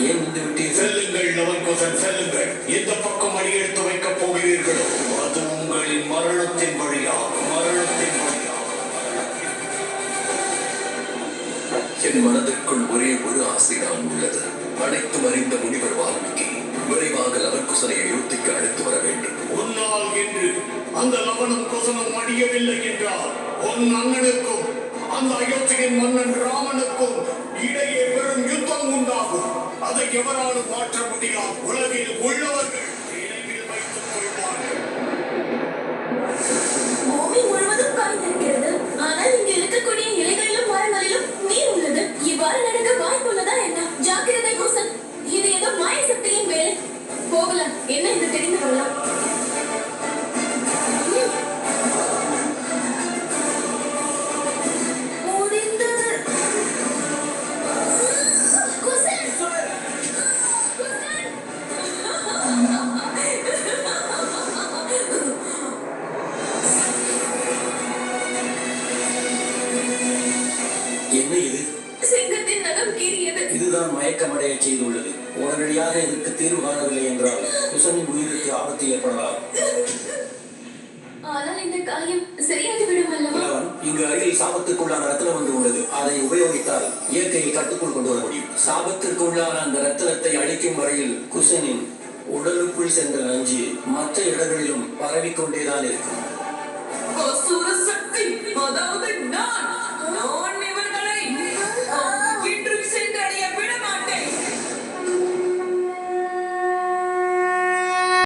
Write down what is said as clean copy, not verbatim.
ஏன் வந்து விட்டீர்கள்? செல்லுங்கள் லவன்குசன், செல்லுங்கள். எந்த பக்கம் அடி எடுத்து வைக்கப் போகிறீர்களோ அது உங்களின் மரணத்தின் வழியாகும். என் மனதிற்குள் ஒரே ஒரு ஆசைதான் உள்ளது. அனைத்தும் அறிந்த முனிவர் வால்மீகி விரைவாக லவன்குசனை அயோத்திக்கு அழைத்து வர வேண்டும். உன்னால் என்று அந்த லவனும் குசனும் அடியவில்லை என்றால் உன் அண்ணனுக்கும் அந்த அயோத்தியின் மன்னன் ராமனுக்கும் இடையே பெரும் யுத்தம் உண்டாகும். அதை எவராலும் மாற்ற முடியாது. உலகில் உள்ளவர்கள் நினைவில் வைத்துக் கொள்வார்கள். பூமி முழுவதும் காய்ந்திருக்கிறது. ஆனால் இங்கு இருக்கக்கூடிய இலைகளிலும் மரங்களிலும் நீர் உள்ளது. இவ்வாறு நடக்க வாய்ப்புள்ளதா என்ன? ஜாக்கிரதை குசன், இது ஏதோ மாய சக்தியின் வேலை. போகலாம், என்ன என்று தெரிந்து கொள்ளலாம். என்ன இது? சிங்கத்தின் நகம் கீறியது. இதுதான் மயக்கமடைய செய்துள்ளது. உடனடியாக இதற்கு தீர்வு காணவில்லை என்றால் குசனின் உயிருக்கு ஆபத்து ஏற்படலாம். ஆனால் இந்த காயம் சரியாகிவிடும் அல்லவா? இங்கு அருகில் சாபத்திற்குள்ளான ரத்தினம் ஒன்று உள்ளது. அதை உபயோகித்தால் இயற்கையை கட்டுக்குள் கொண்டு வர முடியும். சாபத்திற்குள்ளான அந்த ரத்தினத்தை அழிக்கும் வரையில் குசனின் உடலுக்குள் சென்ற நஞ்சு மற்ற இடங்களிலும் பரவிக்கொண்டேதான் இருக்கும். அசுர சக்தி, அதாவது நான்